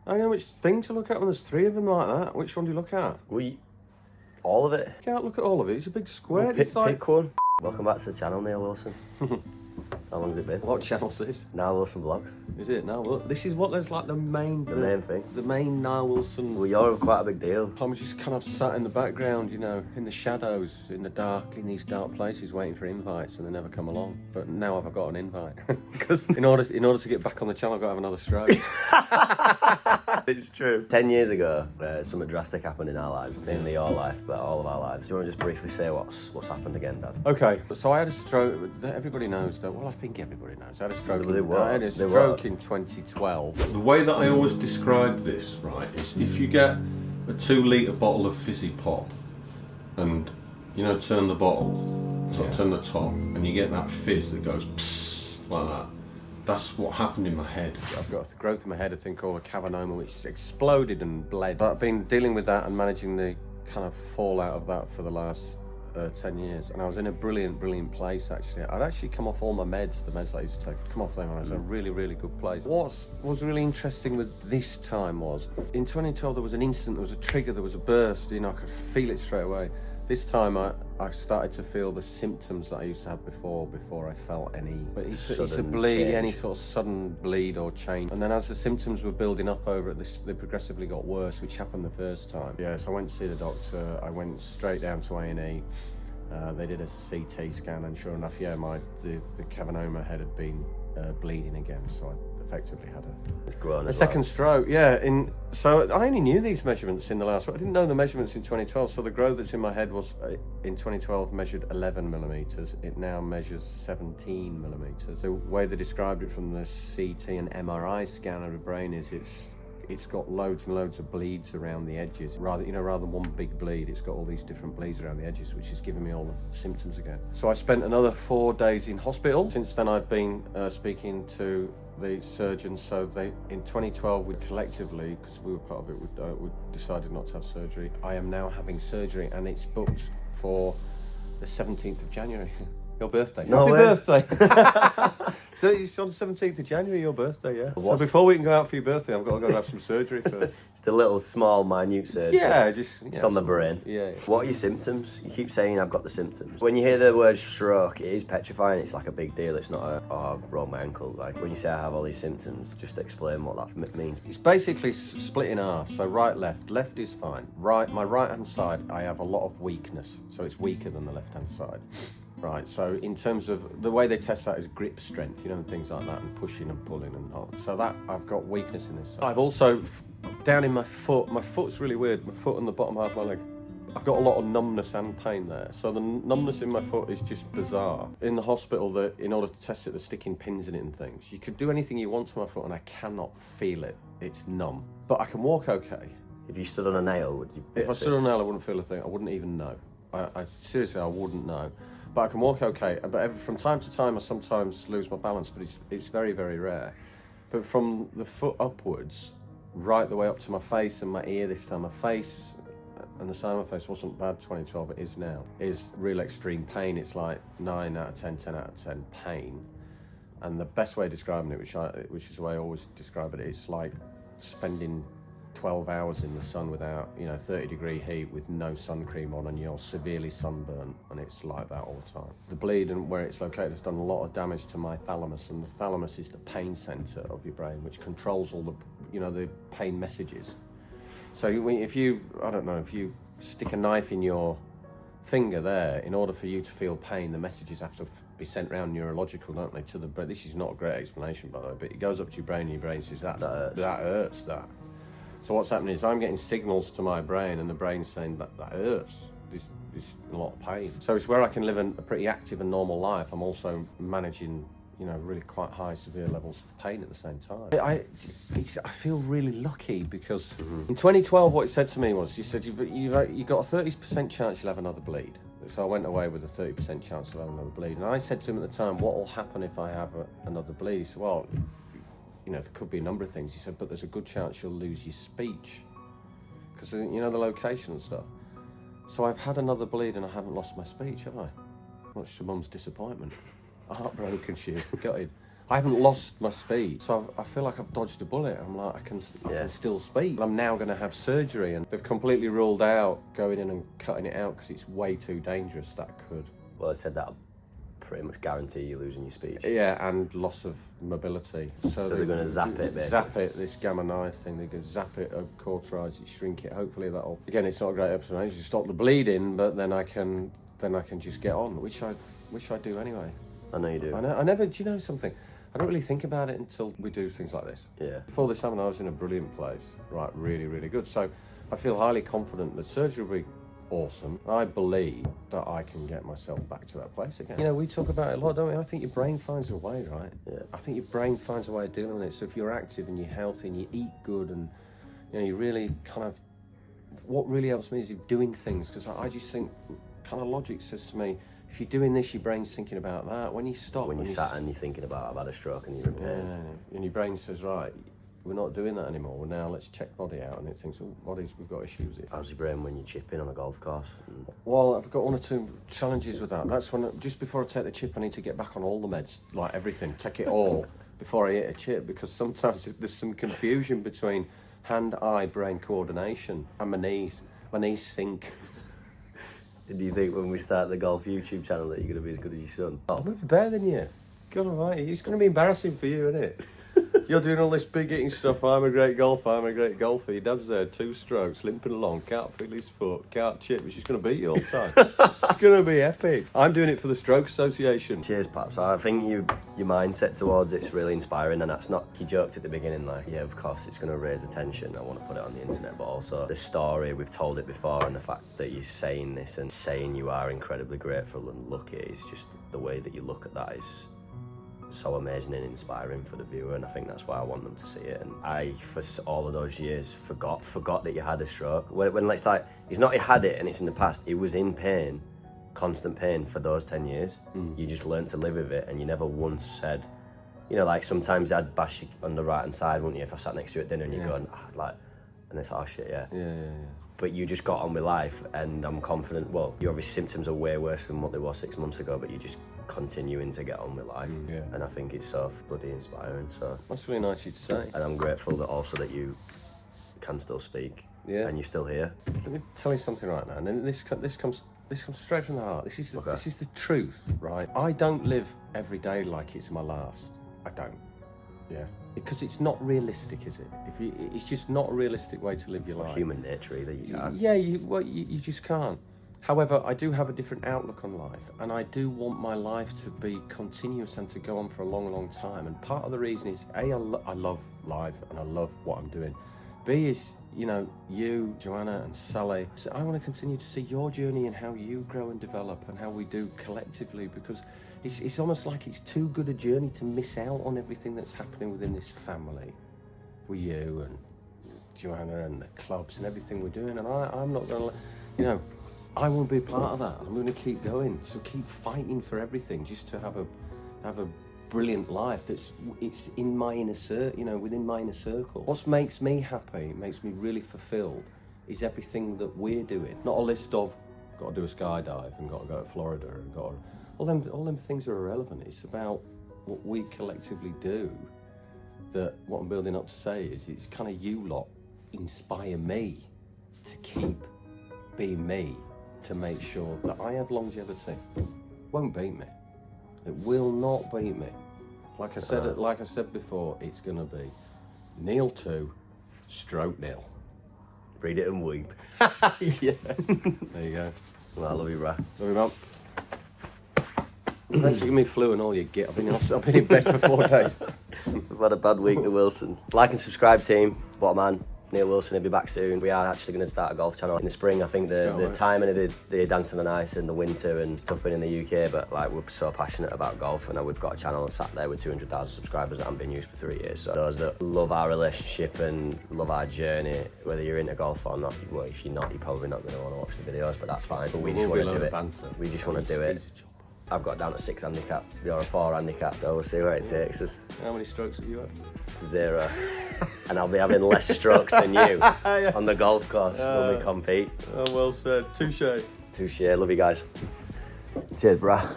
I know which thing to look at when there's 3 of them like that. Which one do you look at? All of it. You can't look at all of it. It's a big square. Well, pick one. Welcome back to the channel, Neil Wilson. How long has it been? What channel's this? Nile Wilson Vlogs. Is it? No, look, this is what there's like the main thing. The main Nile Wilson. Well, you're quite a big deal. I'm just kind of sat in the background, you know, in the shadows, in the dark, in these dark places, waiting for invites, and they never come along. But now I've got an invite because in order to get back on the channel, I've got to have another stroke. It's true. 10 years ago, something drastic happened in our lives, mainly your life, but all of our lives. Do you want to just briefly say what's happened again, Dad? Okay, so I had a stroke. Everybody knows that. Well, I think everybody knows. I had a stroke. I had a stroke in 2012. The way that I always describe this, right, is if you get a 2-litre bottle of fizzy pop and, you know, turn the bottle, turn the top, and you get that fizz that goes psst, like that. That's what happened in my head. I've got a growth in my head, a thing called a cavernoma, which exploded and bled. I've been dealing with that and managing the kind of fallout of that for the last 10 years. And I was in a brilliant place, actually. I'd actually come off all my meds, the meds that I used to take, come off them, and I was in a really good place. What was really interesting with this time was, in 2012 there was an incident, there was a trigger, there was a burst, you know, I could feel it straight away. This time I started to feel the symptoms that I used to have before I felt any. But it's a bleed, change. any sort of sudden bleed or change. And then as the symptoms were building up over it, they progressively got worse, which happened the first time. Yeah, so I went to see the doctor. I went straight down to A&E. They did a CT scan, and sure enough, yeah, the cavernoma head had been bleeding again. So I effectively had a second stroke. Yeah, so I only knew these measurements in the last. I didn't know the measurements in 2012. So the growth that's in my head was in 2012 measured 11 millimeters. It now measures 17 millimeters. The way they described it from the CT and MRI scan of the brain is it's got loads and loads of bleeds around the edges. Rather than one big bleed, it's got all these different bleeds around the edges, which is giving me all the symptoms again. So I spent another 4 days in hospital. Since then, I've been speaking to the surgeons. So in 2012, we collectively, because we were part of it, we decided not to have surgery. I am now having surgery, and it's booked for the 17th of January. Your birthday. No Happy birthday. So it's on the 17th of January, your birthday, yeah. So before we can go out for your birthday, I've got to go have some surgery first. Just a little small, minute surgery. Yeah, just on the brain. Yeah. What are your symptoms? You keep saying I've got the symptoms. When you hear the word stroke, it is petrifying. It's like a big deal. It's not I've rolled my ankle. Like when you say I have all these symptoms, just explain what that means. It's basically split in half. So right, left. Left is fine. Right, my right hand side, I have a lot of weakness. So it's weaker than the left hand side. Right, so in terms of the way they test that is grip strength, you know, and things like that, and pushing and pulling and all. So that I've got weakness in this side. I've also, down in my foot's really weird, my foot and the bottom half of my leg, I've got a lot of numbness and pain there. So the numbness in my foot is just bizarre. In the hospital, in order to test it, they're sticking pins in it and things. You could do anything you want to my foot and I cannot feel it. It's numb. But I can walk okay. If you stood on a nail, would you? If I stood on a nail, I wouldn't feel a thing. I wouldn't even know. I seriously, I wouldn't know. But I can walk okay. But from time to time, I sometimes lose my balance, but it's very, very rare. But from the foot upwards, right the way up to my face and my ear this time, my face and the side of my face wasn't bad 2012, it is now, is real extreme pain. It's like 9 out of 10, 10 out of 10 pain. And the best way of describing it, which is the way I always describe it, it's like spending 12 hours in the sun without, 30-degree heat with no sun cream on, and you're severely sunburnt, and it's like that all the time. The bleed and where it's located has done a lot of damage to my thalamus, and the thalamus is the pain center of your brain, which controls all the pain messages. So if you stick a knife in your finger there, in order for you to feel pain, the messages have to be sent around neurological, don't they, to the brain. This is not a great explanation, by the way, but it goes up to your brain, and your brain says that hurts. So what's happening is I'm getting signals to my brain, and the brain's saying that hurts. There's a lot of pain. So it's where I can live a pretty active and normal life. I'm also managing, really quite high, severe levels of pain at the same time. I feel really lucky because in 2012, what he said to me was, he said, you've got a 30% chance you'll have another bleed. So I went away with a 30% chance of having another bleed. And I said to him at the time, what will happen if I have another bleed? He said, well, there could be a number of things. He said, but there's a good chance you'll lose your speech because, the location and stuff. So I've had another bleed and I haven't lost my speech, have I? Much to Mum's disappointment. Heartbroken, she is, gutted. I haven't lost my speed, so I feel like I've dodged a bullet. I'm like, I can still speak. I'm now going to have surgery, and they've completely ruled out going in and cutting it out because it's way too dangerous. That could. Well, it said that'll pretty much guarantee you losing your speech. Yeah, and loss of mobility. So they're going to zap it, basically. Zap it, this gamma knife thing. They're going to zap it, cauterize it, shrink it. Hopefully that'll. Again, it's not a great episode. I need to stop the bleeding, but then I can just get on, which I do anyway. I know you do. I never. Do you know something? I don't really think about it until we do things like this. Yeah. Before this happened, I was in a brilliant place. Right, really, really good. So I feel highly confident that surgery will be awesome. I believe that I can get myself back to that place again. You know, we talk about it a lot, don't we? I think your brain finds a way, right? Yeah. I think your brain finds a way of dealing with it. So if you're active and you're healthy and you eat good and, you know, you really kind of, what really helps me is doing things, because I just think kind of logic says to me, if you're doing this, your brain's thinking about that. When you stop, when you sat and you're thinking about, I've had a stroke and you're in pain. And your brain says, right, we're not doing that anymore. Well, now let's check body out, and it thinks, oh, bodies, we've got issues here. How's your brain when you're chipping on a golf course? Well, I've got one or two challenges with that. That's when, just before I take the chip, I need to get back on all the meds, like everything, take it all before I hit a chip, because sometimes there's some confusion between hand-eye brain coordination and my knees. My knees sink. Do you think when we start the golf YouTube channel that you're going to be as good as your son? I'm going to be better than you. God almighty, it's going to be embarrassing for you, isn't it? You're doing all this big hitting stuff. I'm a great golfer. Your dad's there, 2 strokes, limping along, can't feel his foot, can't chip. He's just going to beat you all the time. It's going to be epic. I'm doing it for the Stroke Association. Cheers, Paps. I think your mindset towards it's really inspiring, and that's not, you joked at the beginning, like, yeah, of course it's going to raise attention, I want to put it on the internet, but also the story, we've told it before, and the fact that you're saying this and saying you are incredibly grateful and lucky is just the way that you look at that is so amazing and inspiring for the viewer, and I think that's why I want them to see it. And I, for all of those years, forgot that you had a stroke. When it's like, it's not he had it and it's in the past, he was in pain, constant pain for those 10 years. You just learned to live with it, and you never once said, you know, like sometimes I'd bash you on the right hand side, wouldn't you, if I sat next to you at dinner and you're going, like, and it's, oh shit, yeah. But you just got on with life, and I'm confident, well, your obvious symptoms are way worse than what they were 6 months ago, but you just continuing to get on with life. And I think it's so bloody inspiring. So that's really nice of you to say. And I'm grateful that also that you can still speak. And you're still here. Let me tell you something right now, and then this comes straight from the heart. This is the truth, right? I don't live every day like it's my last. I don't. Yeah. Because it's not realistic, is it? It's just not a realistic way to live your life. Human nature either, you can't. Yeah, you just can't. However, I do have a different outlook on life, and I do want my life to be continuous and to go on for a long, long time. And part of the reason is, A, I love life and I love what I'm doing. B is, you know, you, Joanna and Sally, so I want to continue to see your journey and how you grow and develop and how we do collectively, because it's almost like it's too good a journey to miss out on everything that's happening within this family with you and Joanna and the clubs and everything we're doing. And I'm not going to, you know, I want to be part of that. I'm going to keep going. So keep fighting for everything, just to have a brilliant life it's in my inner circle, you know, within my inner circle. What makes me happy, makes me really fulfilled, is everything that we're doing. Not a list of got to do a skydive and got to go to Florida and got to, all them things are irrelevant. It's about what we collectively do. That what I'm building up to say is, it's kind of you lot inspire me to keep being me, to make sure that I have longevity. Won't beat me. It will not beat me. Like I said before, it's gonna be Nile 2, stroke nil. Read it and weep. Yeah. There you go. Well, I love you, Ra. Love you, Mum. Thanks for giving me flu and all you get. I've been in bed for 4 days. We've had a bad week, the Wilsons. Like and subscribe, team. Bottom man, Neil Wilson will be back soon. We are actually going to start a golf channel in the spring. I think the timing of the Dancing on the Ice and the winter and stuff being in the UK, but like, we're so passionate about golf, and we've got a channel sat there with 200,000 subscribers that haven't been used for 3 years. So those that love our relationship and love our journey, whether you're into golf or not, well, if you're not, you're probably not going to want to watch the videos, but that's fine. But we just want to do it. We just want to do it. I've got down to 6 handicap, you're a 4 handicap, so we'll see where it takes us. How many strokes have you had? 0. And I'll be having less strokes than you on the golf course when we compete. Oh, well said. Touche. Touche, love you guys. Cheers, brah.